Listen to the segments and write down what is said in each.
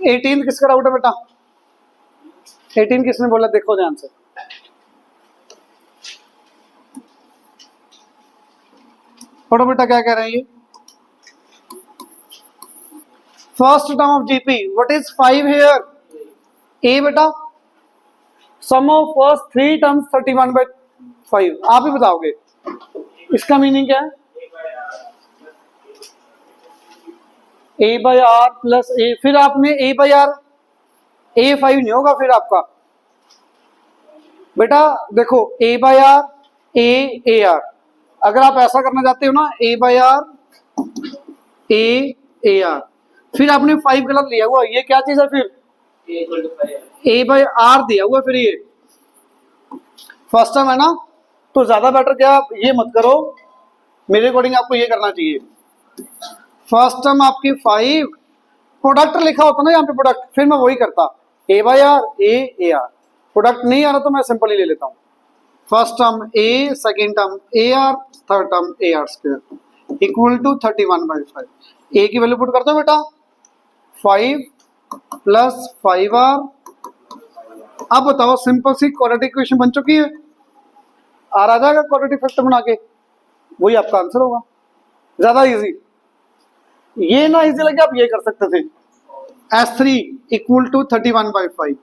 18 किसका डाउट है बेटा? 18 किसने बोला? देखो ध्यान से, पढ़ो बेटा क्या कह रहे हैं ये। First term of GP, what is 5 here? ए बेटा, सम ऑफ फर्स्ट 3 टर्म्स 31/5, आप ही बताओगे इसका मीनिंग क्या है? ए बाई आर प्लस ए, फिर आपने ए बाई आर, ए 5 नहीं होगा फिर आपका बेटा। देखो ए बाई आर, ए आर, अगर आप ऐसा करना चाहते हो ना, ए बाई आर, ए आर, फिर आपने 5 गलत लिया हुआ, ये क्या चीज है फिर? ए बाई आर दिया हुआ फिर ये फर्स्ट टर्म है ना, तो ज्यादा बेटर क्या आप ये मत करो, मेरे अकॉर्डिंग आपको ये करना चाहिए। फर्स्ट टर्म आपकी 5, प्रोडक्ट लिखा होता ना यहाँ पे प्रोडक्ट, फिर मैं वही करता, A by R, A R. Product नहीं आ रहा तो मैं सिंपल ही ले लेता हूँ, first term a, second term a r, third term a r square equal to 31/5। A की वैल्यू पुट कर दो बेटा, 5 प्लस 5r। अब बताओ सिंपल सी क्वाड्रेटिक इक्वेशन बन चुकी है, आर आ जाएगा क्वाड्रेटिक फैक्टर बना के, वही आपका आंसर होगा। ज्यादा इजी, ये ना इजी लगे आप ये कर सकते थे, S3 इक्वल टू 31/5।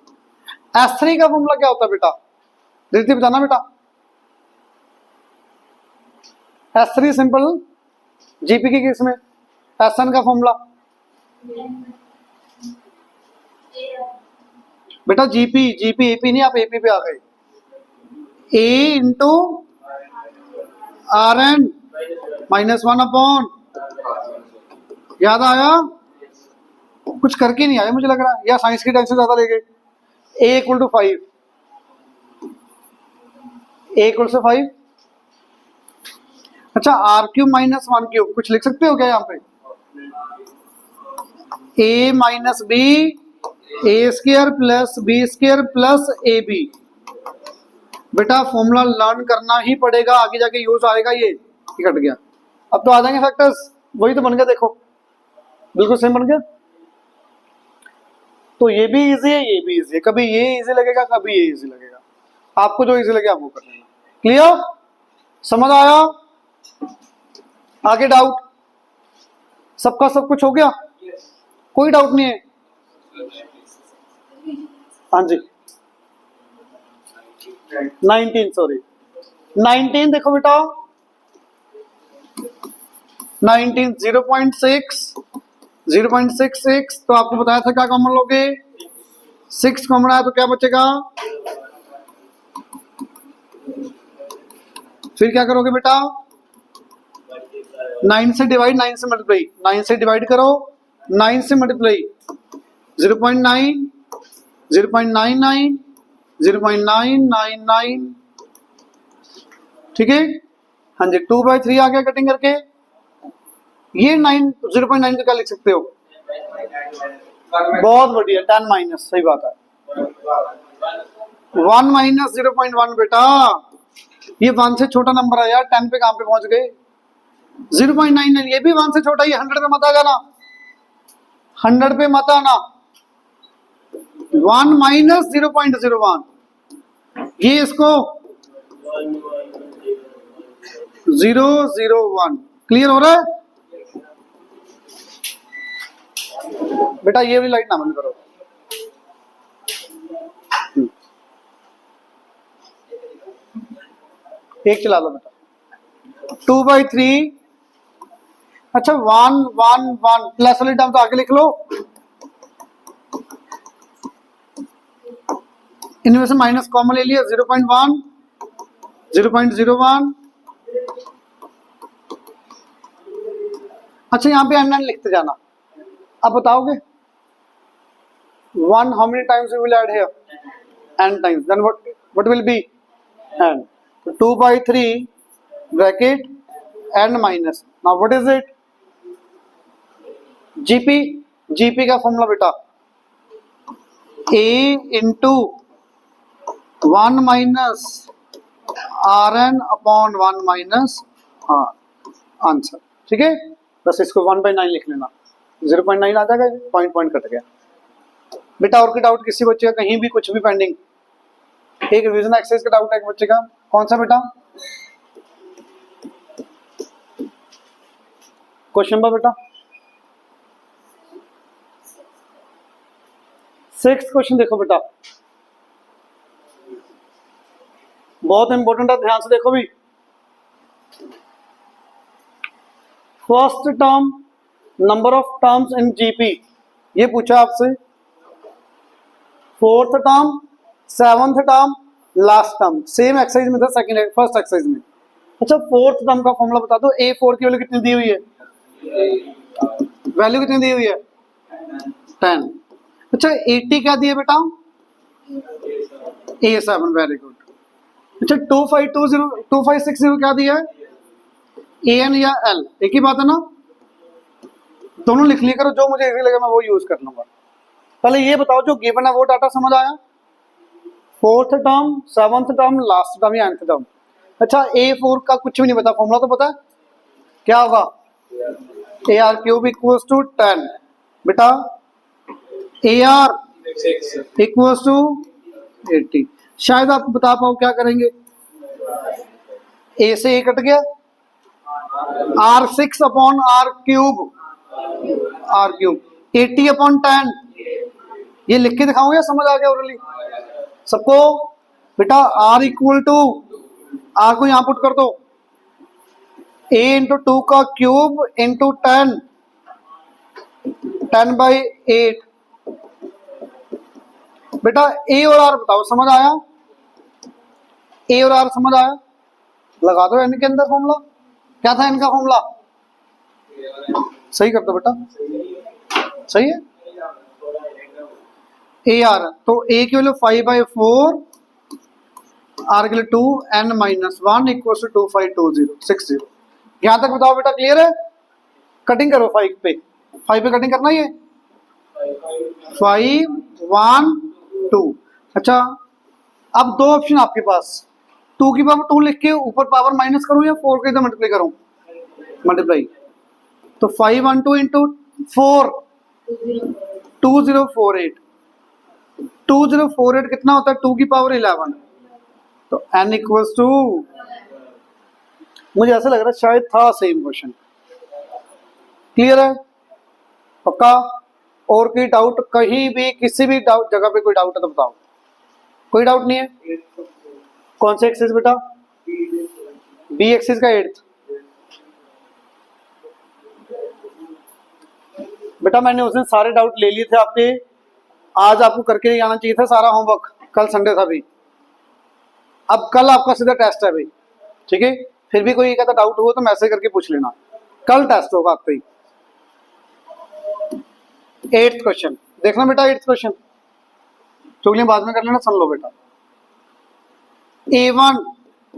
S3 का फॉर्मूला क्या होता है बेटा? धीरे बताना बेटा। S3 सिंपल, जीपी के केस में SN का फॉर्मूला बेटा, जीपी एपी नहीं, आप एपी पे आ गए, ए इंटू आर एन -1 याद आया? कुछ करके नहीं आया मुझे लग रहा है, या साइंस की टेंशन ज्यादा ले गए। ए इक्वल टू 5, ए इक्वल से 5। अच्छा, R³ -1³ कुछ लिख सकते हो क्या यहाँ पे? A minus B, A square plus B square plus A B. बेटा फॉर्मूला लर्न करना ही पड़ेगा, आगे जाके यूज आएगा, ये कट गया। अब तो आ जाएंगे फैक्टर्स, वही तो बन गया, देखो बिल्कुल सेम बन गया। तो ये भी इजी है, ये भी इजी है, कभी ये इजी लगेगा कभी ये इजी लगेगा, आपको जो इजी लगे आप वो कर लेना। क्लियर? समझ आया? आगे डाउट? सबका सब कुछ हो गया, कोई डाउट नहीं है? हाँ जी 19, सॉरी 19 देखो बेटा, 19 0.66, तो आपको बताया था क्या कॉमन लोगे, 6 कॉमन आया तो क्या बचेगा, फिर क्या करोगे बेटा? 9 से डिवाइड, 9 से मल्टीप्लाई, 9 से डिवाइड करो, 9 से मल्टीप्लाई 0.9, 0.99, 0.999, ठीक है। हाँ जी 2/3 आ गया कटिंग करके। ये 0.9 का क्या लिख सकते हो? बहुत बढ़िया, 10 माइनस, सही बात है, 1 माइनस 0.1 बेटा, ये 1 से छोटा नंबर है यार, 10 पे कहां पे पहुंच गए? 0.99, ये भी 1 से छोटा, ये 100 पे मत आ जाना, 100 पे मत आना, 1 माइनस 0.01, ये इसको 001। क्लियर हो रहा है बेटा? ये वाली लाइट ना बंद करो, एक चला लो बेटा। 2/3, अच्छा 1 1 1 प्लस वाली टर्म तो आगे लिख लो, इनमें से माइनस कॉमन ले लिया, 0.1 0.01। अच्छा यहाँ पे n लिखते जाना, अब बताओगे 1 how many times we will add here? n times, then what will be? n. 2/3 bracket n minus, now what is it? GP का फॉर्मूला बेटा a into 1 minus Rn upon 1 minus R, answer, ठीक है। बस इसको 1/9 लिख लेना, 0.9 आ जाएगा, point cut गया। बेटा और कोई डाउट किसी बच्चे का कहीं भी कुछ भी पेंडिंग? एक रिवीजन एक्सरसाइज का डाउट है एक बच्चे का, कौन सा बेटा? क्वेश्चन नंबर बेटा 6 क्वेश्चन देखो बेटा, बहुत इंपॉर्टेंट है, ध्यान से देखो भी। First term number of terms in GP, ये पूछा आपसे। Fourth term, seventh term, last term, same exercise में था सेकंड फर्स्ट एक्सरसाइज में। अच्छा फोर्थ टर्म का फॉर्मूला बता दो। A4 की वैल्यू कितनी दी हुई है? वैल्यू कितनी दी हुई है? 10। अच्छा 80 क्या दिया बेटा? A7, very good. अच्छा 2560 क्या दिया है? AN या L, एक ही बात है ना, दोनों लिख लिया करो, जो मुझे इजी लगे मैं वो यूज कर लूंगा। पहले ये बताओ जो गिवन है वो डाटा समझ आया? Fourth term, seventh term, last term या nth टर्म। अच्छा A4 का कुछ भी नहीं पता, फॉर्मूला तो पता है क्या होगा? AR क्यूब इक्वल्स टू 10 बेटा, AR इक्वल्स टू 80। शायद आप बता पाओ क्या करेंगे? A से A कट गया, R6 upon R cube, 80 upon 10, ये लिख के दिखाऊं या समझ आ गया ओरली सबको? बेटा R इक्वल टू, R को यहां पुट कर दो, A इंटू 2 का क्यूब इंटू 10, 10/8। बेटा A और R बताओ, समझ आया? A और R समझ आया? लगा दो n के अंदर फॉर्मूला। क्या था n का फॉर्मूला? सही कर दो बेटा, सही है। AR तो A की वैल्यू 5/4, R के लिए 2, n-1 इक्वल टू 252060। यहां तक बताओ बेटा, क्लियर है? कटिंग करो 5 पे, 5 पे कटिंग करना ही है। 5, 1, 2। अच्छा अब दो ऑप्शन आपके पास, 2 की पावर 2 लिख के ऊपर पावर माइनस करूं या 4 के इधर मल्टीप्लाई करूं? मल्टीप्लाई। तो 512 इंटू 4, 2048। 2048 कितना होता है? 2 की पावर 11। तो n इक्वल्स टू, मुझे ऐसा लग रहा है शायद था सेम क्वेश्चन। क्लियर है? पक्का? और कोई डाउट कहीं भी किसी भी डाउट जगह पे कोई डाउट है तो बताओ। कोई डाउट नहीं है? कौन से एक्सिस बेटा? बी एक्सिस का 8th। बेटा मैंने उस दिन सारे डाउट ले लिए थे आपके, आज आपको करके आना चाहिए था सारा होमवर्क, कल संडे था भाई। अब कल आपका सीधा टेस्ट है भाई, ठीक है? फिर भी कोई कहता डाउट हो तो मैसेज करके पूछ लेना, कल टेस्ट होगा आपका ही। 8th क्वेश्चन देखना बेटा, 8th क्वेश्चन चुगली बाद में कर लेना, सुन लो बेटा। A1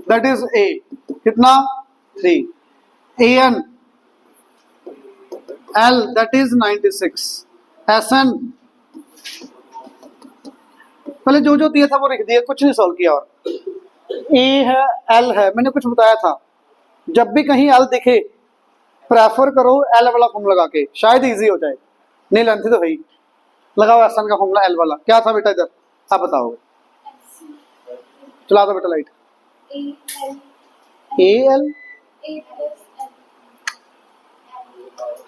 दैट इज A कितना? 3, AN L that is 96, SN पहले जो जो दिया था वो लिख दिया, कुछ नहीं सॉल्व किया। और A है, L है, मैंने कुछ बताया था, जब भी कहीं L दिखे प्रेफर करो L वाला फॉर्मूला लगा के, शायद इजी हो जाए। नहीं लेंथी तो भाई लगाओ SN का फॉर्मूला L वाला। क्या था बेटा इधर आप बताओ? चला दो बेटा light. AL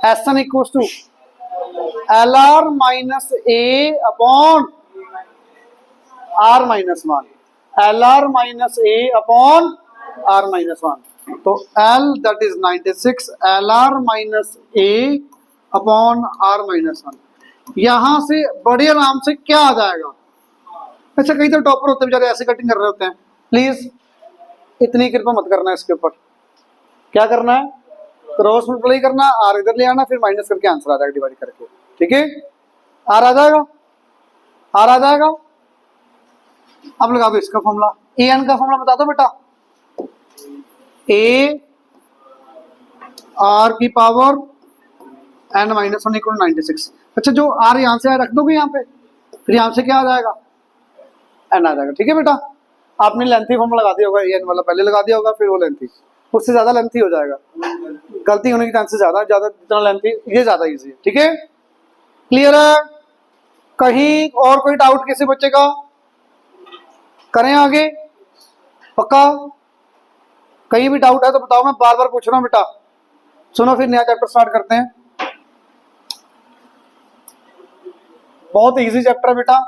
SN equals to LR minus A upon R minus 1, LR minus A upon R minus 1। तो L that is 96, LR minus A upon R minus 1। यहां से बड़े आराम से क्या आ जाएगा? अच्छा कई तो टॉपर होते हैं बेचारे ऐसे कटिंग कर रहे होते हैं, प्लीज इतनी कृपा मत करना इसके ऊपर। क्या करना है? क्रॉस मल्टीप्लाई करना, R इधर ले आना, फिर माइनस करके आंसर आ जाएगा डिवाइड करके, ठीक है? R आ जाएगा, R आ जाएगा। अब लगा दो इसका फॉर्मूला, AN का फॉर्मूला बता दो बेटा। A R की पावर n-1 इक्वल 96। अच्छा जो R यहां से रख दोगे यहाँ पे, फिर यहां से क्या आ जाएगा? n आ जाएगा, ठीक है बेटा? आपने लेंथी फॉर्मूला लगा दिया होगा, AN वाला पहले लगा दिया होगा, फिर वो लेंथी, उससे ज्यादा लेंथी हो जाएगा, गलती होने की चांसेस ज्यादा जितना लेंथी, ये ज्यादा इजी है, ठीक है? क्लियर है? कहीं और कोई डाउट किसी बच्चे का? करें आगे? पक्का? कहीं भी डाउट है तो बताओ, मैं बार बार पूछ रहा हूँ बेटा। सुनो फिर नया चैप्टर स्टार्ट करते हैं। बहुत इजी चैप्टर है बेटा,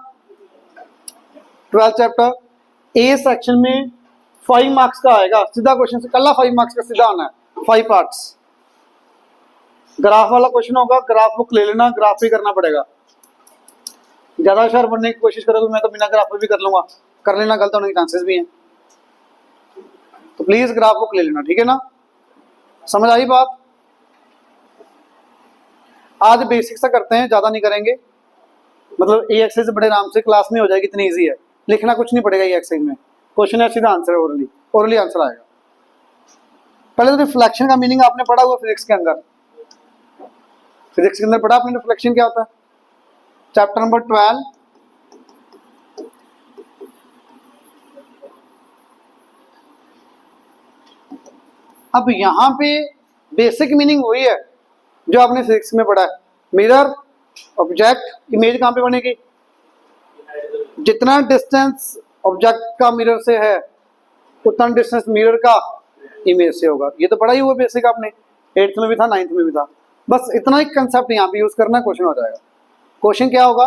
12th चैप्टर। ए सेक्शन में 5 मार्क्स का आएगा सीधा क्वेश्चन से, कल 5 मार्क्स का सीधा आना है, 5 पार्ट्स। ग्राफ वाला क्वेश्चन होगा, ग्राफ बुक ले लेना, ग्राफ भी करना पड़ेगा। ज्यादा होशियार बनने की कोशिश करोगे, मैं तो बिना ग्राफ भी कर लूंगा, कर लेना, गलत होने के चांसेस भी हैं। तो प्लीज ग्राफ बुक ले लेना, ठीक है ना? समझ आई बात? आज बेसिक से करते हैं, ज्यादा नहीं करेंगे। मतलब ए एक्सरसाइज बड़े आराम से क्लास में हो जाएगी, इतनी इजी है, लिखना कुछ नहीं पड़ेगा। ये एक्सरसाइज में क्वेश्चन है, सीधा आंसर है, ओरली आंसर आएगा। पहले तो रिफ्लेक्शन का मीनिंग आपने पढ़ा हुआ फिजिक्स के अंदर, फिजिक्स के अंदर पढ़ा आपने रिफ्लेक्शन क्या होता है, चैप्टर नंबर 12। अब यहां पे बेसिक मीनिंग वही है जो आपने फिजिक्स में पढ़ा है। मिरर, ऑब्जेक्ट, इमेज कहां पे बनेगी? जितना डिस्टेंस ऑब्जेक्ट का मिरर से है उतना डिस्टेंस मिरर का इमेज से होगा। ये तो पढ़ा ही हुआ बेसिक आपने, 8th में भी था, 9th में भी था। बस इतना ही कंसेप्ट यहाँ पे यूज करना है, क्वेश्चन हो जाएगा। क्वेश्चन क्या होगा?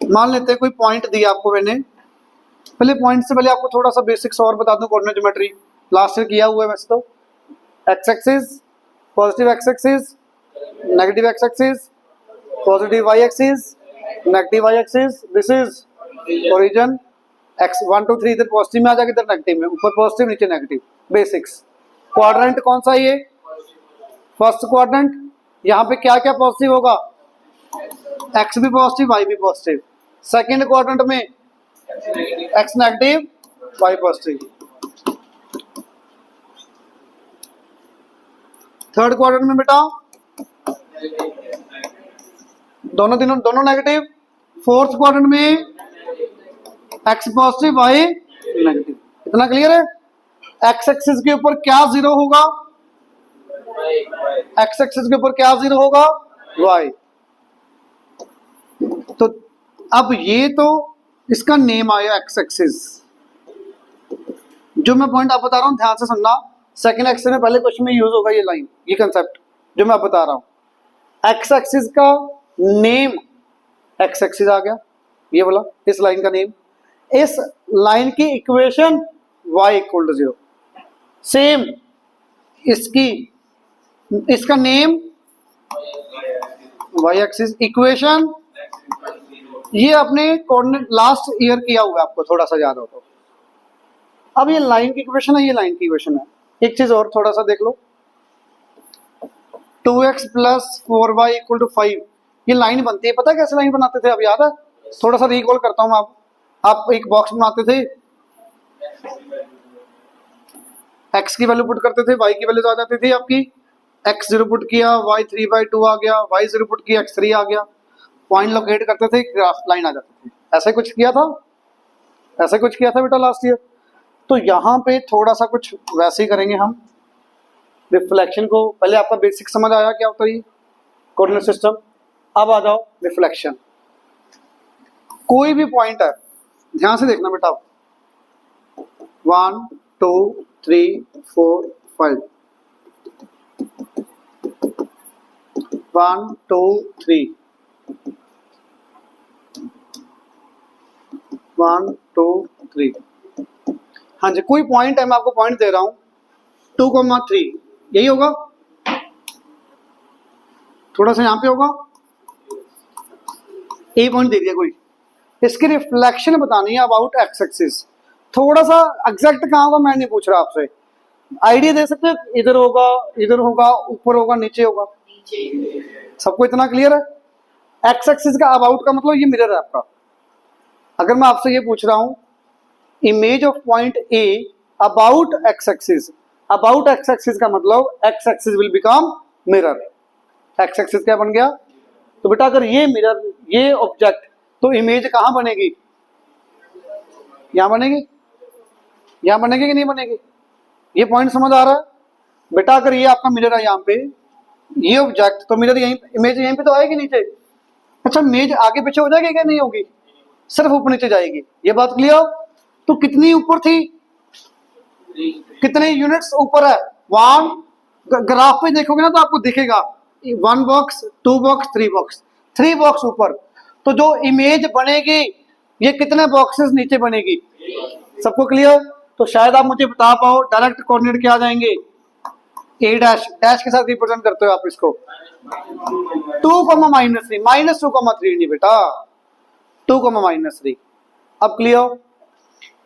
मान लेते हैं कोई पॉइंट दिया आपको मैंने। पहले पॉइंट से पहले आपको थोड़ा सा बेसिक्स और बता दूं, कोऑर्डिनेट ज्योमेट्री लास्ट ईयर किया हुआ है वैसे तो। X axis, positive x axis, negative x axis, positive y axis, negative y axis, this is origin. X 1 2 3 इधर पॉजिटिव में आ जाएगा, इधर नेगेटिव में, ऊपर पॉजिटिव नीचे नेगेटिव, बेसिक्स। क्वाड्रेंट कौन सा है ये? First quadrant. यहाँ पे क्या क्या पॉजिटिव होगा? एक्स भी पॉजिटिव, वाई भी पॉजिटिव। सेकेंड क्वाड्रेंट में x negative, y positive. Third quadrant में बेटा दोनों नेगेटिव। फोर्थ क्वाड्रेंट में एक्स पॉजिटिव, वाई नेगेटिव। इतना क्लियर है? एक्स एक्सिस के ऊपर क्या जीरो होगा? एक्स एक्सिस के ऊपर क्या जीरो होगा? वाई। तो अब ये तो इसका नेम आया एक्स एक्सिस। जो मैं पॉइंट आप बता रहा हूं ध्यान से सुनना, सेकंड एक्सिस में पहले क्वेश्चन में यूज होगा ये लाइन, ये कंसेप्ट जो मैं बता रहा हूं। एक्स एक्सिस का नेम एक्स एक्सिस आ गया, ये बोला इस लाइन का नेम। इस लाइन की equation y equal to 0। Same इसका नेम y एक्सिस, इक्वेशन ये अपने कोऑर्डिनेट लास्ट ईयर किया हुआ है, आपको थोड़ा सा याद हो तो। अब ये लाइन की इक्वेशन है, ये लाइन की इक्वेशन है। एक चीज और थोड़ा सा देख लो, 2x plus 4y equal to 5, ये लाइन बनती है। पता है कैसे लाइन बनाते थे? अब याद है? थोड़ा सा रिकॉल करता हूं। आप एक बॉक्स बनाते थे, x की वैल्यू पुट करते थे, y की वैल्यू आ जाती थी आपकी। x 0 पुट किया, y 3/2 आ गया, y 0 पुट किया, x 3 आ गया। पॉइंट लोकेट करते थे, ग्राफ लाइन आ जाती थी। ऐसा कुछ किया था? ऐसा कुछ किया था बेटा लास्ट ईयर? तो यहाँ पे थोड़ा सा कुछ वैसे ही करेंगे हम। रिफ्लेक्शन को पहले आपका बेसिक समझ आया क्या होता है कोऑर्डिनेट सिस्टम। अब आ जाओ रिफ्लेक्शन। कोई भी पॉइंट है, ध्यान से देखना बेटा, 1 2 3 4 5, 1 2 3, 1 2 3। हाँ जी, कोई पॉइंट है, मैं आपको पॉइंट दे रहा हूं 2,3, यही होगा। थोड़ा सा यहां पे होगा, ए पॉइंट दे दिया कोई, इसकी रिफ्लेक्शन बतानी है अबाउट एक्स एक्सिस। थोड़ा सा एग्जैक्ट कहां होगा मैं नहीं पूछ रहा आपसे, आइडिया दे सकते हैं, इधर होगा, इधर होगा, ऊपर होगा, नीचे होगा। सबको इतना क्लियर है? एक्स एक्सिस का अबाउट का मतलब ये मिरर है आपका। अगर मैं आपसे ये पूछ रहा हूं image of point A about x axis, about x axis का मतलब x axis will become mirror. X axis क्या बन गया? तो बेटा अगर ये मिरर, ये ऑब्जेक्ट, तो इमेज कहां बनेगी? यहां बनेगी। यहां बनेगी कि नहीं बनेगी? ये पॉइंट समझ आ रहा है बेटा? अगर ये आपका मिरर है यहाँ पे, ये ऑब्जेक्ट, तो मिरर यहीं, इमेज यहीं पे तो आएगी नीचे। अच्छा इमेज आगे पीछे हो जाएगी क्या नहीं होगी, सिर्फ ऊपर नीचे जाएगी, ये बात क्लियर। तो कितनी ऊपर थी, कितने यूनिट्स ऊपर है, वन, ग्राफ पे देखोगे ना तो आपको दिखेगा 1 बॉक्स 2 बॉक्स 3 बॉक्स, 3 बॉक्स ऊपर। तो जो इमेज बनेगी ये कितने बॉक्सेस नीचे बनेगी, सबको क्लियर। तो शायद आप मुझे बता पाओ डायरेक्ट कोऑर्डिनेट क्या आ जाएंगे, ए डैश, डैश के साथ रिप्रेजेंट करते हो आप इसको 2 -3, -2 3 नहीं बेटा, 2 -3। अब क्लियर।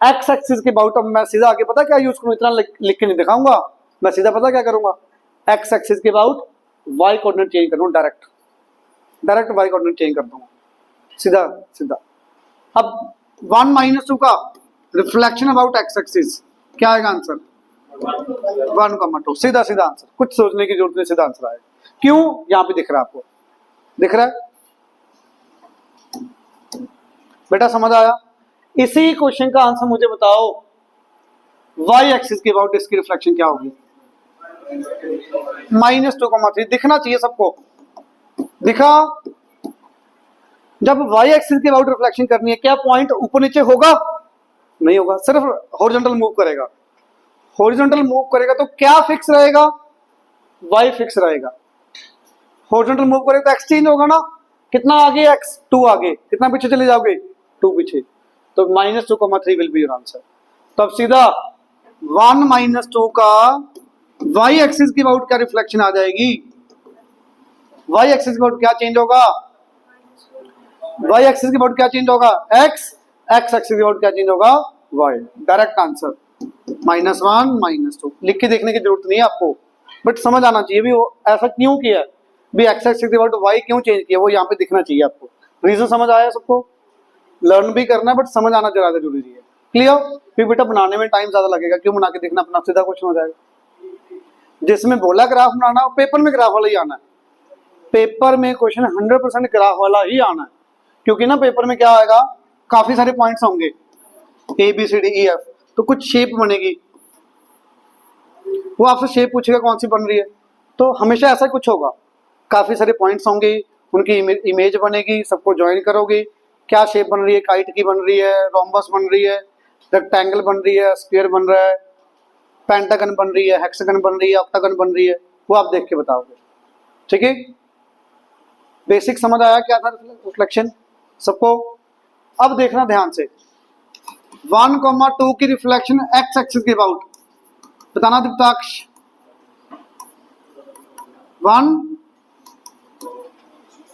एक्स एक्सिस के अबाउट अब मैं सीधा आगे पता क्या यूज करूं, इतना लिख के नहीं दिखाऊंगा, मैं सीधा पता क्या करूंगा, एक्स एक्सिस के अबाउट वाई कोऑर्डिनेट चेंज करूं, डायरेक्ट वाई कोऑर्डिनेट चेंज कर दूंगा सीधा सीधा। अब 1 -2 का रिफ्लेक्शन अबाउट एक्स एक्सिस क्या आएगा आंसर, 1,2, सीधा सीधा आंसर, कुछ सोचने की जरूरत नहीं, सीधा आंसर आएगा। क्यों, यहां पे दिख रहा है आपको, दिख रहा है बेटा, समझ आया। इसी क्वेश्चन का आंसर मुझे बताओ, वाई एक्सिस के अबाउट इसकी रिफ्लेक्शन क्या होगी, -2,3 दिखना चाहिए सबको, दिखा। जब वाई एक्सिस के अबाउट रिफ्लेक्शन करनी है, क्या पॉइंट ऊपर नीचे होगा, नहीं होगा, सिर्फ हॉरिजॉन्टल मूव करेगा, हॉरिजॉन्टल मूव करेगा तो क्या फिक्स रहेगा, वाई फिक्स रहेगा। हॉरिजॉन्टल मूव करेगा तो एक्स चेंज होगा ना, कितना आगे एक्स, 2 आगे, कितना पीछे चले जाओगे, 2 पीछे, तो -2,3 विल बी योर आंसर। तो अब सीधा 1 -2 का वाई एक्सिस की अबाउट क्या रिफ्लेक्शन आ जाएगी, वाई एक्सिस की अबाउट क्या चेंज होगा, वाई एक्सिस की अबाउट क्या चेंज होगा, एक्स, एक्स एक्सिस की अबाउट क्या चेंज होगा, वाई। डायरेक्ट आंसर -1 -2, लिख के देखने की जरूरत नहीं है आपको, बट समझ आना चाहिए भी वो ऐसा क्यों किया, भी एक्स एक्सिस की अबाउट वाई क्यों चेंज किया, वो यहाँ पे दिखना चाहिए आपको। रीजन समझ आया सबको, लर्न भी करना है बट समझ आना ज्यादा जरूरी है, क्लियर। फिर बेटा बनाने में टाइम ज्यादा लगेगा, क्यों बना के देखना, अपना सीधा क्वेश्चन हो जाएगा। जिसमें बोला ग्राफ बनाना, पेपर में ग्राफ वाला ही आना है, पेपर में क्वेश्चन 100% ग्राफ वाला ही आना है, क्योंकि ना पेपर में क्या आएगा, काफी सारे पॉइंट्स होंगे ABCDEF, तो कुछ शेप बनेगी, वो आपसे शेप पूछेगा कौन सी बन रही है, तो हमेशा ऐसा कुछ होगा, काफी सारे पॉइंट्स होंगे, उनकी इमेज बनेगी, सबको ज्वाइन करोगे, क्या शेप बन रही है, काइट की बन रही है, रोम्बस बन रही है, रेक्टेंगल बन रही है, स्क्वायर बन रहा है, पेंटागन बन रही है, हेक्सागन बन रही है, ऑक्टागन बन रही है, वो आप देख के बताओगे, ठीक है। बेसिक समझ आया क्या था रिफ्लेक्शन सबको। अब देखना ध्यान से, 1,2 की रिफ्लेक्शन एक्स एक्सिस के अबाउट बताना दीप्ताक्ष, 1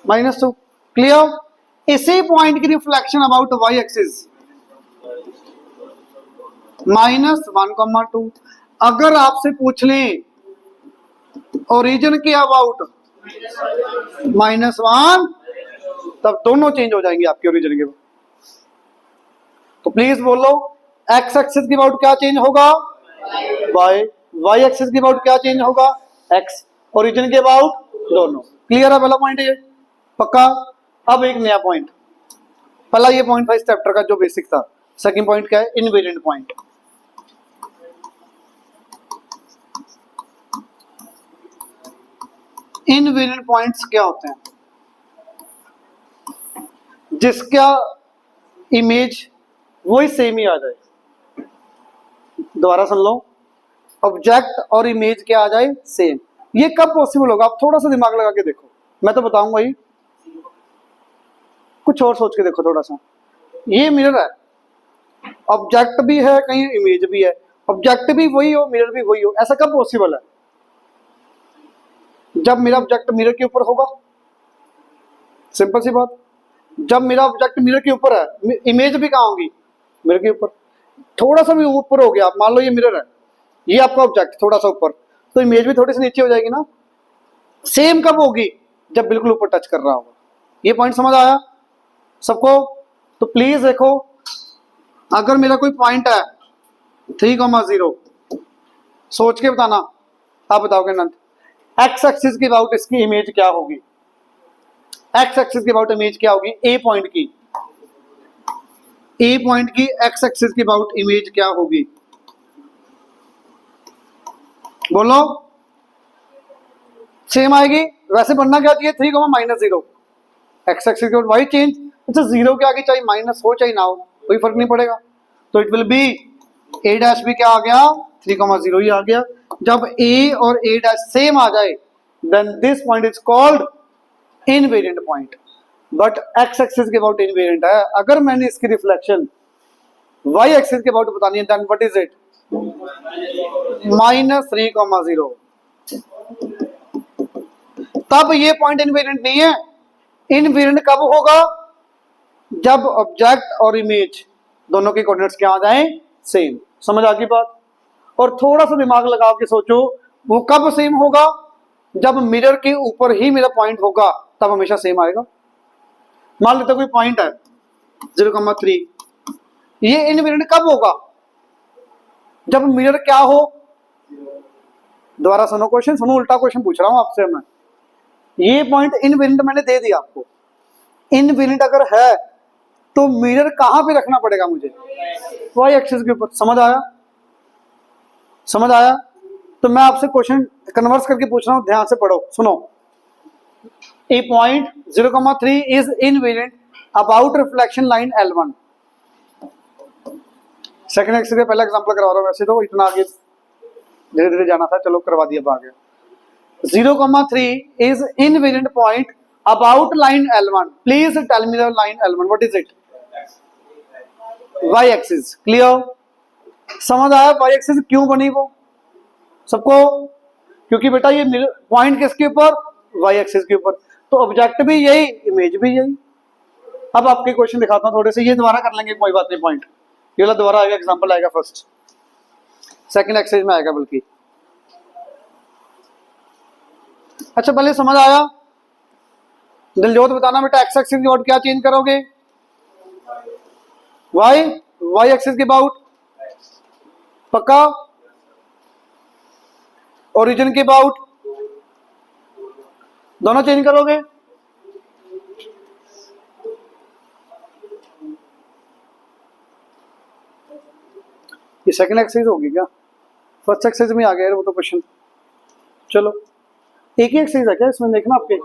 -2, क्लियर। इसी पॉइंट की रिफ्लेक्शन अबाउट वाई एक्सिस -1,2। अगर आपसे पूछ लें ओरिजिन के अबाउट -1, तब दोनों चेंज हो जाएंगे आपके ओरिजिन के। तो प्लीज बोलो, एक्स एक्सिस की अबाउट क्या चेंज होगा, वाई, वाई एक्सिस की अबाउट क्या चेंज होगा, एक्स, ओरिजिन के अबाउट दोनों। क्लियर है पहला पॉइंट ये, पक्का। अब एक नया पॉइंट, पहला ये पॉइंट था इस चैप्टर का जो बेसिक था, सेकंड पॉइंट क्या है, इनवेरिएंट पॉइंट। इनवेरिएंट पॉइंट्स क्या होते हैं, जिसका इमेज वही सेम ही आ जाए, दोबारा सुन लो, ऑब्जेक्ट और इमेज क्या आ जाए सेम। ये कब पॉसिबल होगा, आप थोड़ा सा दिमाग लगा के देखो, मैं तो बताऊंगा ही, कुछ और सोच के देखो थोड़ा सा। ये मिरर है, ऑब्जेक्ट भी है कहीं, इमेज भी है, ऑब्जेक्ट भी वही हो, मिरर भी वही हो, ऐसा कब पॉसिबल है, जब मेरा ऑब्जेक्ट मिरर के ऊपर होगा, सिंपल सी बात। जब मेरा ऑब्जेक्ट मिरर के ऊपर है, इमेज भी कहाँ होगी, मिरर के ऊपर। थोड़ा सा भी ऊपर हो गया, मान लो ये मिरर है, ये आपका ऑब्जेक्ट थोड़ा सा ऊपर, तो इमेज भी थोड़ी सी नीचे हो जाएगी ना। सेम कब होगी, जब बिल्कुल ऊपर टच कर रहा होगा। ये पॉइंट समझ आया सबको। तो प्लीज देखो, अगर मेरा कोई पॉइंट है 3,0, सोच के बताना, आप बताओगे नंद, एक्स एक्सिस के अबाउट इसकी इमेज क्या होगी, एक्स एक्सिस के अबाउट इमेज क्या होगी, ए पॉइंट की, ए पॉइंट की एक्स एक्सिस के अबाउट इमेज क्या होगी, बोलो। सेम आएगी, वैसे बनना क्या चाहिए 3, -0, एक्स एक्सिस के अबाउट वाई चेंज। अच्छा जीरो के आगे चाहे माइनस हो चाहे ना हो कोई फर्क नहीं पड़ेगा, तो it will B A dash भी क्या आ गया 3,0 ही आ गया। जब ए और ए डैश सेम आ जाए then this point is called invariant point. But x axis के अबाउट इनवेरिएंट है। अगर मैंने इसकी रिफ्लेक्शन वाई एक्सिस के अबाउट बतानी है देन व्हाट इज इट -3,0। तब ये पॉइंट इनवेरिएंट नहीं है। इनवेरिएंट कब होगा जब ऑब्जेक्ट और इमेज दोनों के कोऑर्डिनेट्स क्या आ जाएं सेम। समझ आ गई बात। और थोड़ा सा दिमाग लगा के सोचो वो कब सेम होगा, जब मिरर के ऊपर ही मेरा पॉइंट होगा तब हमेशा सेम आएगा। मान लेते कोई पॉइंट है 0,3, ये इनवेरिएंट कब होगा जब मिरर क्या हो। दोबारा सुनो क्वेश्चन, सुनो उल्टा क्वेश्चन पूछ रहा हूं आपसे मैं। ये पॉइंट इनवेरिएंट मैंने दे दिया आपको। इनवेरिएंट अगर है तो मिरर कहां पे रखना पड़ेगा मुझे वाई एक्सिस के ऊपर। समझ आया, समझ आया। तो मैं आपसे क्वेश्चन कन्वर्स करके पूछ रहा हूं, ध्यान से पढ़ो सुनो। A point 0,3 is invariant about reflection line L1। Second axis का पहला एग्जांपल करवा रहा हूं, वैसे तो इतना आगे धीरे धीरे जाना था, चलो करवा दिया आगे। 0,3 is invariant point about line L1. Please tell me the line L1. What is it? Y axis. Clear? समझ आया y axis क्यों बनी वो सबको? क्योंकि बेटा ये पॉइंट किसके ऊपर y axis के ऊपर, तो ऑब्जेक्ट भी यही इमेज भी यही। अब आपके क्वेश्चन दिखाता हूं थोड़े से, ये दोबारा कर लेंगे कोई बात नहीं। पॉइंट ये वाला दोबारा आएगा, एग्जांपल आएगा फर्स्ट सेकंड एक्सरसाइज में आएगा बल्कि। अच्छा पहले समझ आया? दिलजोत बताना बेटा एक्स एक्सिस के अबाउट क्या चेंज करोगे वाई एक्सिस के अबाउट पक्का, ओरिजिन के अबाउट दोनों चेंज करोगे। ये सेकंड एक्सरसाइज होगी क्या? फर्स्ट एक्सरसाइज में आ गया वो तो क्वेश्चन। चलो एक ही एक्सरसाइज है क्या इसमें, देखना आपके।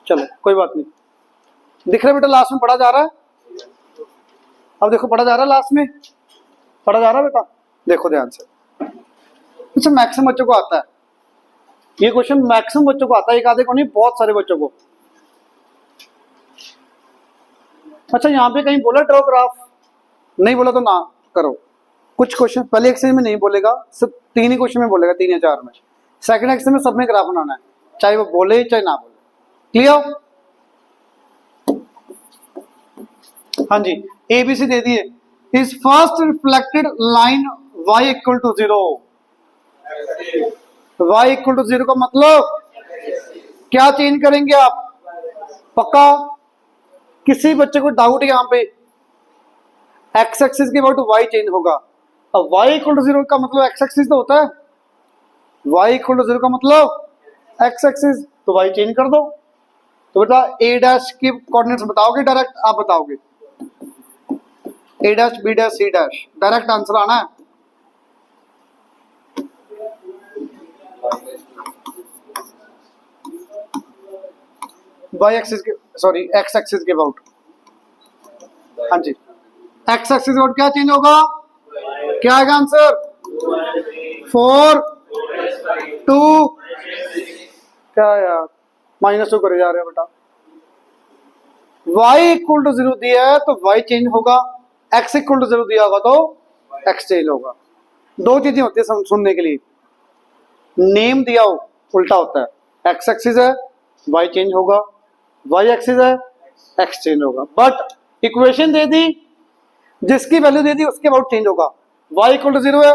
चलो कोई बात नहीं, दिख रहा है बेटा लास्ट में पढ़ा जा रहा है। अब देखो पढ़ा जा रहा है, लास्ट में पढ़ा जा रहा है बेटा, देखो ध्यान से। अच्छा मैक्सिमम बच्चों को आता है ये क्वेश्चन, मैक्सिमम बच्चों को आता है, एक आधे को नहीं, बहुत सारे बच्चों को। अच्छा यहाँ पे कहीं बोला ड्रॉ ग्राफ, नहीं बोला तो ना करो। कुछ क्वेश्चन पहले एक्सरसाइज में नहीं बोलेगा, सिर्फ 3 ही क्वेश्चन में बोलेगा, 3 या 4 में। सेकंड एक्सरसाइज में सब में ग्राफ बनाना है, चाहे वो बोले चाहे ना बोले। क्लियर? हाँ जी, एबीसी दे दिए। Is first reflected line y equal to 0। y equal to 0 का मतलब क्या चेंज करेंगे आप पक्का? किसी बच्चे को डाउट यहाँ पे, एक्स एक्सिस के अबाउट y चेंज होगा। अब y इक्वल टू 0 का मतलब एक्स एक्सिस तो होता है, y इक्वल टू 0 का मतलब एक्स एक्सिस, तो y चेंज कर दो। तो बेटा a डैश के कोऑर्डिनेट्स बताओगे डायरेक्ट, आप बताओगे a dash b dash c dash, direct answer आना है। y एक्सिस के सॉरी x एक्सिस के अबाउट, हाँ जी x एक्सिस के अबाउट क्या चेंज होगा, क्या आएगा आंसर 4 2 क्या यार -2 करे जा रहे हो बेटा। y इक्वल टू 0 दिया है तो y चेंज होगा, x इक्वल टू 0 दिया होगा तो x चेंज होगा। 2 चीजें होती है सुनने के लिए, नेम दिया हो उल्टा होता है, x एक्सिस है y चेंज होगा, y एक्सिस है x चेंज होगा। बट इक्वेशन दे दी, जिसकी वैल्यू दे दी उसके अबाउट चेंज होगा। y इक्वल टू 0 है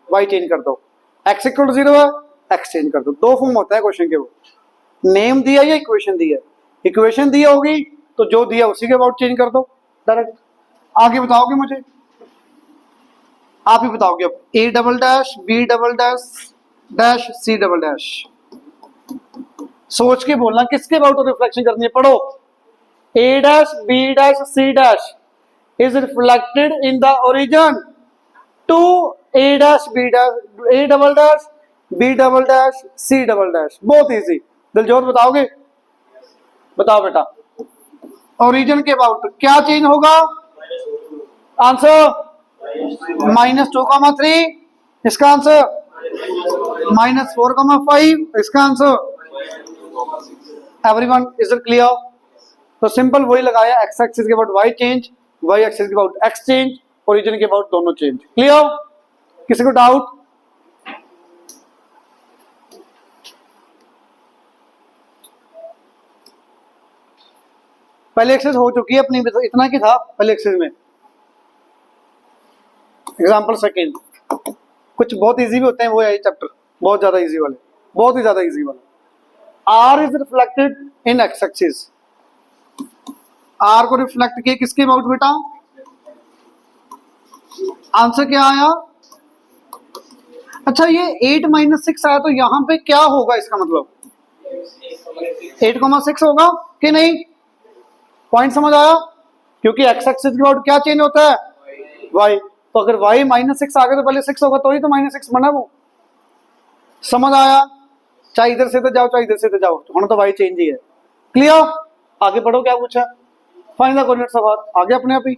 y चेंज कर दो, x इक्वल टू 0 है x चेंज कर दो। 2 फॉर्म होता है क्वेश्चन के, वो नेम दिया या इक्वेशन दिया। इक्वेशन दिया होगी तो जो दिया उसी के अबाउट चेंज कर दो डायरेक्ट। आगे बताओगे मुझे, आप ही बताओगे अब। a double dash b double dash dash c double dash, सोच के बोलना किसके अबाउट रिफ्लेक्शन करनी है। पढ़ो a dash b dash c dash is reflected in the origin to a dash b dash a double dash B double dash C double dash, बहुत easy. Diljot बताओगे? बताओ बेटा। ओरिजिन के अबाउट क्या चेंज होगा? आंसर -2,3, इसका आंसर -4,5, इसका answer. Everyone is it clear? तो सिंपल वही लगाया, एक्स एक्सिस के about Y change, Y axis के अबाउट एक्स चेंज, ओरिजिन के अबाउट दोनों चेंज। क्लियर? किसी को डाउट? पहले एक्सरसाइज हो चुकी है अपनी, इतना की था पहले एक्सरसाइज में। एग्जांपल सेकंड, कुछ बहुत इजी भी होते हैं, वो है चैप्टर बहुत ज्यादा इजी वाले, बहुत ही ज्यादा इजी वाले। R is reflected in X axis, R को रिफ्लेक्ट किया किसके अबाउट बेटा? आंसर क्या आया? अच्छा ये 8 - 6 आया, तो यहां पे क्या होगा इसका मतलब? 8,6 होगा कि नहीं? पॉइंट समझ आया? क्योंकि एक्स एक्सिस के अबाउट क्या चेंज होता है? वाई। तो अगर वाई -6 आ गया तो पहले 6 होगा, तो ही तो -6 बना वो। समझ आया? चाहे इधर से तो जाओ चाहे इधर से तो जाओ, होना तो वाई चेंज ही है। क्लियर? आगे पढ़ो, क्या पूछा? Find the coordinates of R, आगे अपने आप ही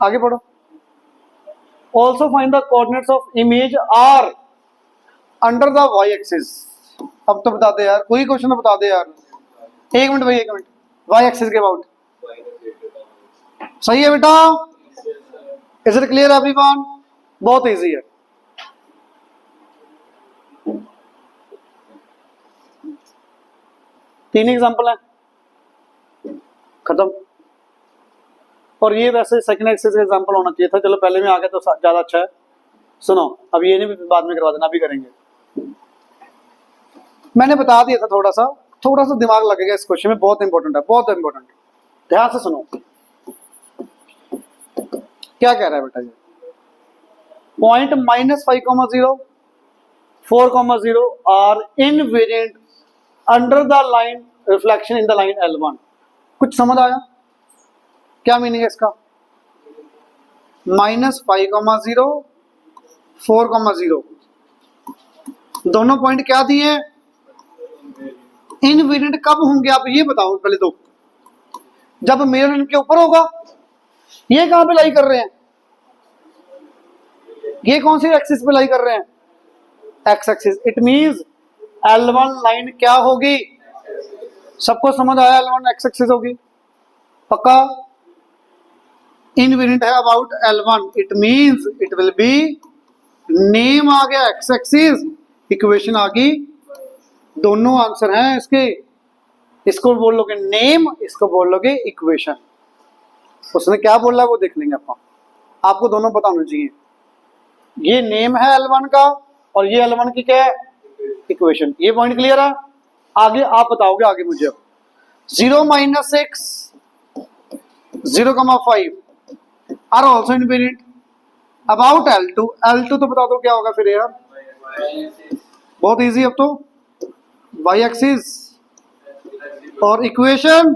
आगे पढ़ो। Also find the coordinates of image R under the Y axis. अब तो बता दे यार, कोई क्वेश्चन तो बता दे यार। 1 मिनट भाई, 1 मिनट। वाई एक्सिस के अबाउट सही है बेटा? Is it clear everyone? बहुत इजी है। तीन एग्जांपल है, खत्म। और ये वैसे सेकंड एक्सरसाइज का एग्जांपल होना चाहिए था, चलो पहले में आ गया तो ज्यादा अच्छा है। सुनो, अब ये नहीं बाद में करवा देना, अभी करेंगे। मैंने बता दिया था, थोड़ा सा दिमाग लगेगा इस क्वेश्चन में, बहुत इंपॉर्टेंट है, बहुत इंपॉर्टेंट। ध्यान से सुनो क्या कह रहा है बेटा। ये point -5,0 4,0 are invariant under the line reflection in the line L1। कुछ समझ आया? क्या मीनिंग है इसका? -5,0 4,0 दोनों पॉइंट क्या दिए? इनवेरिएंट कब होंगे आप ये बताओ पहले तो। जब मिरर इनके ऊपर होगा। ये कहां पे लाई कर रहे हैं? ये कौन सी एक्सिस पे लाई कर रहे हैं? X axis. It means L1 line क्या होगी? सबको समझ आया? L1 एक्स एक्सिस होगी पक्का? इनवेरिएंट है about L1, it means it will be, name आ गया एक्स एक्सिस, इक्वेशन आ गई, दोनों आंसर हैं इसके। इसको बोल लोगे नेम, इसको बोल लोगे इक्वेशन। उसने क्या बोला वो देख लेंगे अपन, आपको दोनों पता होना चाहिए। ये नेम है L1 का और ये L1 की क्या है? इक्वेशन। ये पॉइंट क्लियर है? आगे आप बताओगे आगे मुझे। 0 - 6 0,5 are also invariant about L2। L2 तो बता दो क्या होगा फिर यार? बहुत इजी। अब तो वाई एक्सिस और इक्वेशन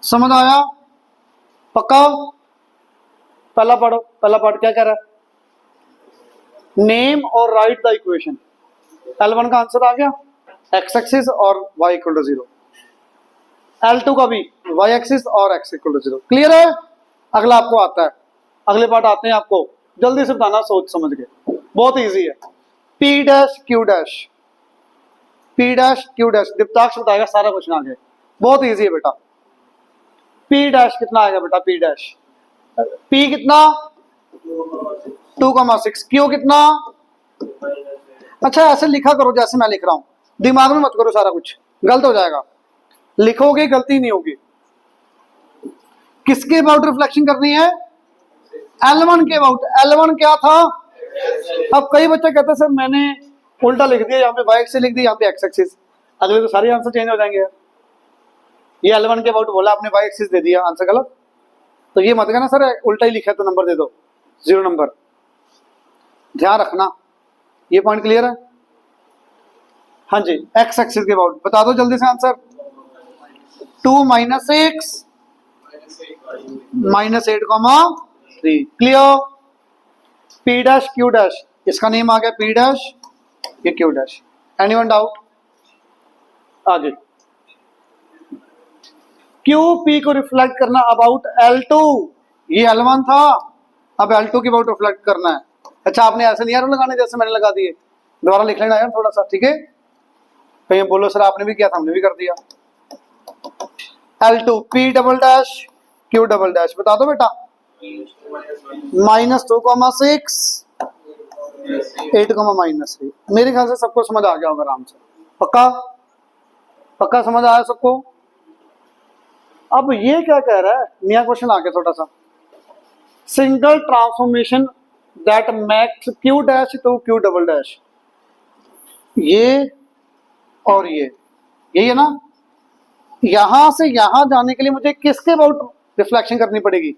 समझ आया पक्का? पहला पढ़ो, पहला पार्ट क्या कह रहा है? नेम और राइट द इक्वेशन। L1 का आंसर आ गया एक्स एक्सिस और y = 0। L2 का भी y एक्सिस और x = 0। क्लियर है? अगला आपको आता है, अगले पार्ट आते हैं आपको, जल्दी से बताना सोच समझ के, बहुत इजी है। P dash Q dash, P dash Q dash, Deeptaksh बताएगा सारा क्वेश्चन आगे, बहुत इजी है बेटा। P डैश कितना आएगा बेटा? P डैश P कितना? 2,6। Q कितना? अच्छा ऐसे लिखा करो जैसे मैं लिख रहा हूं, दिमाग में मत करो सारा कुछ, गलत हो जाएगा। लिखोगे गलती नहीं होगी। किसके अबाउट रिफ्लेक्शन करनी है? L1 के अबाउट। L1 क्या था? अब कई बच्चे कहते हैं सर मैंने उल्टा लिख दिया, यहाँ पे y एक्सिस लिख दिया, यहाँ पे x एक्सिस, अगले तो सारे आंसर चेंज हो जाएंगे। ये L1 के अबाउट बोला, आपने y एक्सिस दे दिया, आंसर गलत। तो ये मत कहना सर उल्टा ही लिखा है तो नंबर दे दो, 0 नंबर। ध्यान रखना, ये पॉइंट क्लियर है? हाँ जी, x एक्सिस के अबाउट बता दो जल्दी से answer. 2 - 6 -8,3। Clear? P dash Q dash इसका नेम आ गया पी डैश, ये क्यू डैश। Anyone doubt? आगे क्यू पी को रिफ्लेक्ट करना अबाउट L2, ये L1 था, अब L2 के अबाउट रिफ्लेक्ट करना है। अच्छा आपने ऐसे नहीं यार लगाने जैसे मैंने लगा दिए, दोबारा लिख लेना यार थोड़ा सा, ठीक है? कहीं बोलो सर आपने भी किया था, हमने भी कर दिया। L2 P double dash Q double dash, बता दो बेटा। -2,6 8,-3। मेरे ख्याल से सबको समझ आ गया होगा आराम से, पक्का? पक्का समझ आया सबको? अब ये क्या कह रहा है, नया क्वेश्चन आ गया थोड़ा सा। Single transformation that maps Q dash to Q double dash, ये और ये, यही है ना? यहां से यहां जाने के लिए मुझे किसके अबाउट रिफ्लेक्शन करनी पड़ेगी?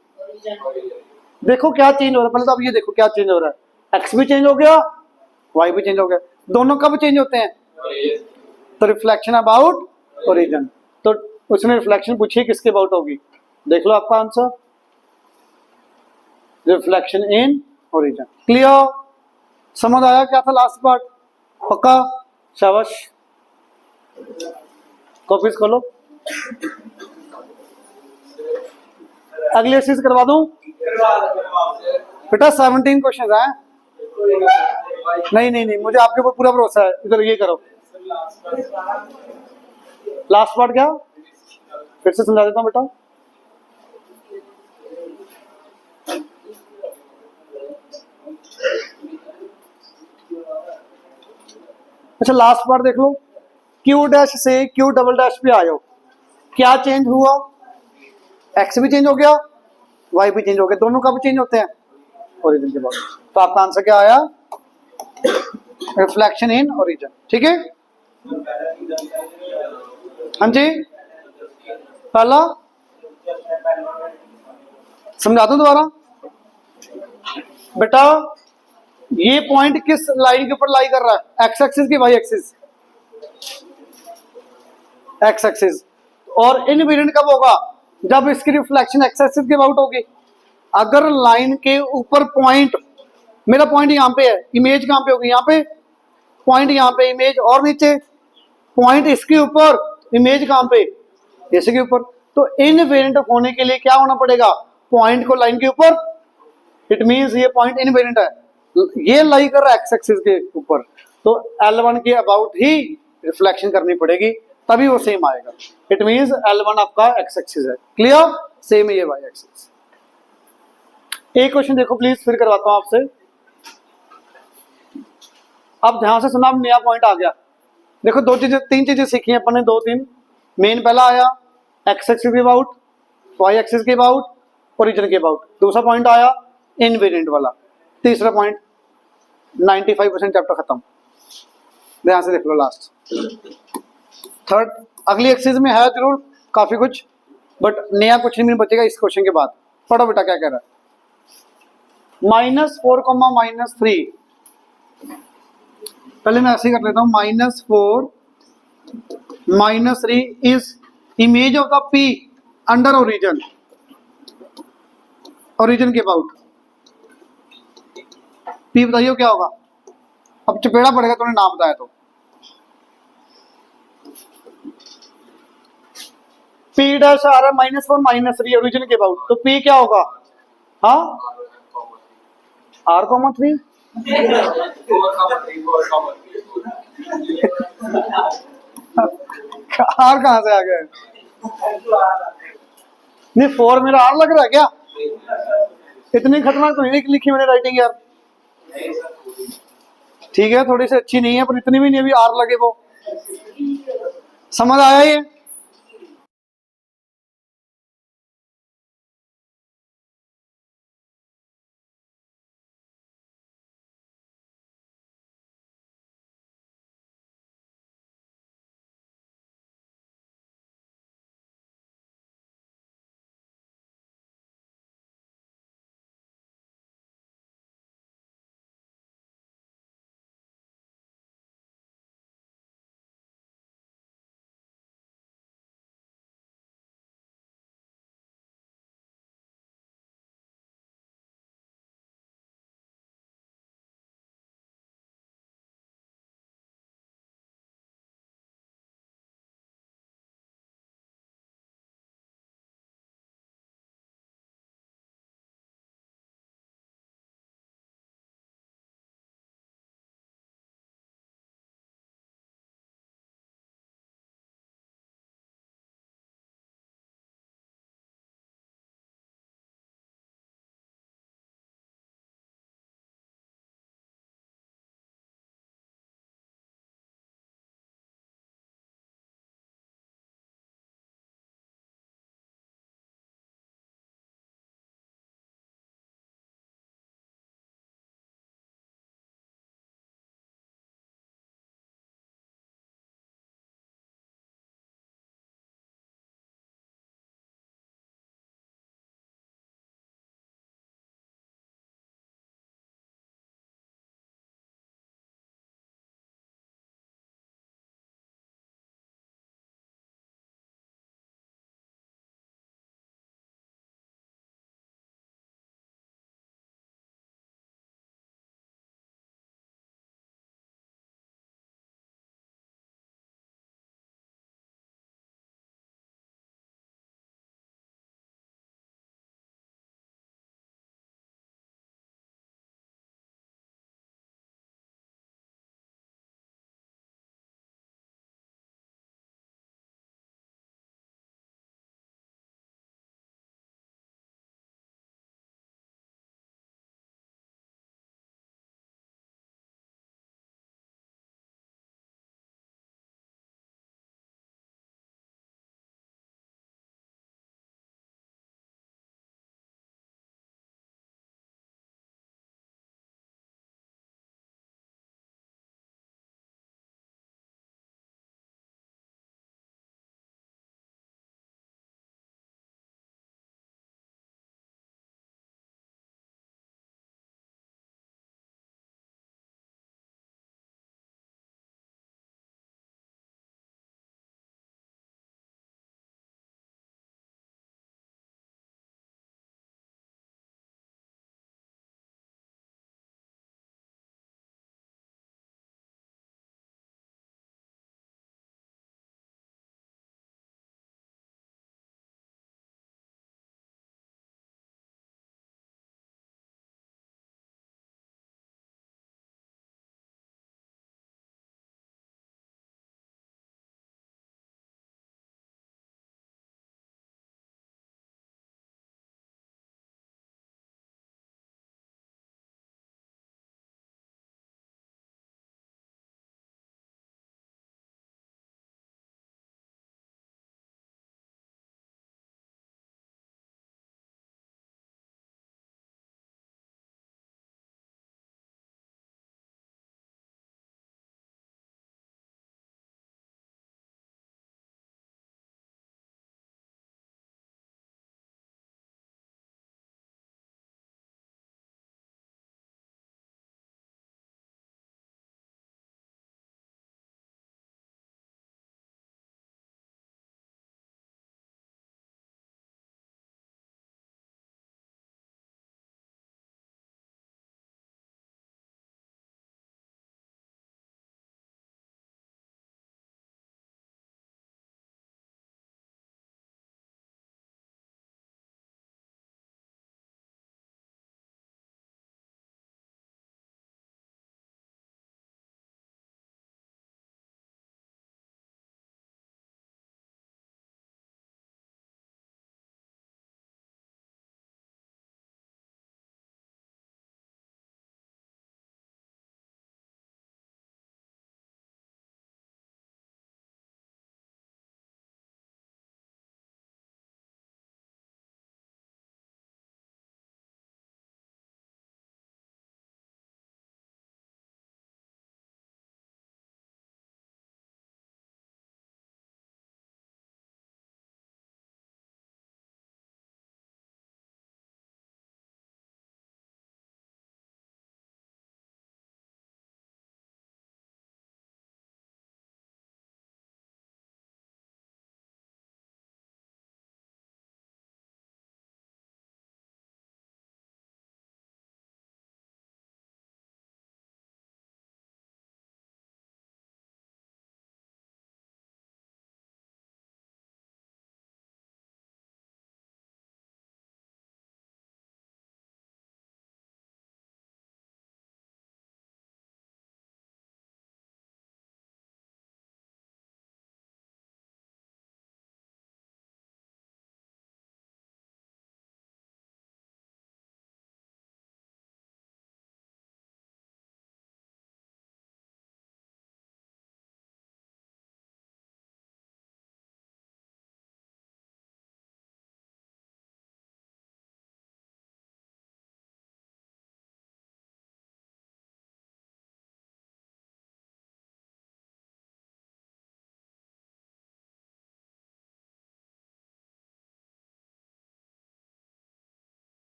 देखो क्या चेंज हो रहा है, पहले तो अब ये देखो क्या चेंज हो रहा है। एक्स भी चेंज हो गया, वाई भी चेंज हो गया, दोनों कब चेंज होते हैं? तो रिफ्लेक्शन अबाउट ओरिजिन, तो उसने रिफ्लेक्शन पूछी किसके अबाउट होगी, देख लो आपका answer, reflection in origin. Clear? समझ आया क्या था लास्ट पार्ट? पक्का? शाबाश, कॉपीज खोलो। अगली एक्सरसाइज करवा दूं बेटा? 17 क्वेश्चन हैं। नहीं, मुझे आपके ऊपर पूरा भरोसा है। इधर ये करो, लास्ट पार्ट क्या फिर से समझा देता हूं बेटा। अच्छा लास्ट पार्ट देख लो, Q डैश से Q डबल डैश पे आए हो, क्या चेंज हुआ? एक्स भी चेंज हो गया, वाई भी चेंज हो गया, दोनों कब चेंज होते हैं? ओरिजिन के बाद। तो आपका आंसर क्या आया? रिफ्लेक्शन इन ओरिजिन, ठीक है? हाँ जी, पहला समझा दूं दोबारा बेटा। ये पॉइंट किस लाइन के ऊपर लाई कर रहा है? एक्स एक्सिस की वाई एक्सिस? X axis. और इनवेरिएंट कब होगा? जब इसकी रिफ्लेक्शन एक्स एक्सिस के अबाउट होगी। अगर लाइन के ऊपर पॉइंट, मेरा पॉइंट यहां पे है, इमेज कहां पे होगी? यहां पे पॉइंट, यहां पे इमेज, और नीचे पॉइंट इसके ऊपर, इमेज कहां पे? इसके ऊपर। तो इनवेरिएंट होने के लिए क्या होना पड़ेगा? पॉइंट को लाइन के ऊपर, इट मींस ये पॉइंट इनवेरिएंट है, ये लाई कर रहा है एक्स एक्सिस के ऊपर, तो L1 के अबाउट ही रिफ्लेक्शन करनी पड़ेगी, तभी वो सेम आएगा। इट मींस L1 आपका एक्स एक्सिस है। क्लियर? सेम है ये वाई एक्सिस। एक क्वेश्चन देखो प्लीज, फिर करवाता हूं आपसे। अब ध्यान से सुना, अब नया पॉइंट आ गया। देखो दो चीजें, तीन चीजें सीखी अपन ने, दो तीन मेन। पहला आया एक्स एक्सिस के अबाउट, वाई एक्सिस के अबाउट, ओरिजिन के अबाउट। दूसरा पॉइंट आया इनवेरिएंट वाला। तीसरा पॉइंट 95% चैप्टर खत्म। ध्यान से देख लो लास्ट। थर्ड, अगली एक्सरसाइज में है जरूर काफी कुछ, बट नया कुछ नहीं बचेगा इस क्वेश्चन के बाद। पढ़ो बेटा क्या कह रहा है। -4, -3, पहले मैं ऐसे ही कर लेता हूं। -4, -3 is image of the P under origin, origin के अबाउट। P बताइए क्या होगा? अब चपेड़ा पड़ेगा तुमने नाम बताया तो। P डैश आ रहा है -4 -3 ओरिजिन के अबाउट, तो P क्या होगा? हाँ, R,3 R कहां से आ गए? नहीं 4 मेरा R लग रहा है क्या? इतनी खतरनाक तो नहीं लिखी मैंने राइटिंग यार। ठीक है थोड़ी सी अच्छी नहीं है, पर इतनी भी नहीं अभी R लगे वो। समझ आया ये?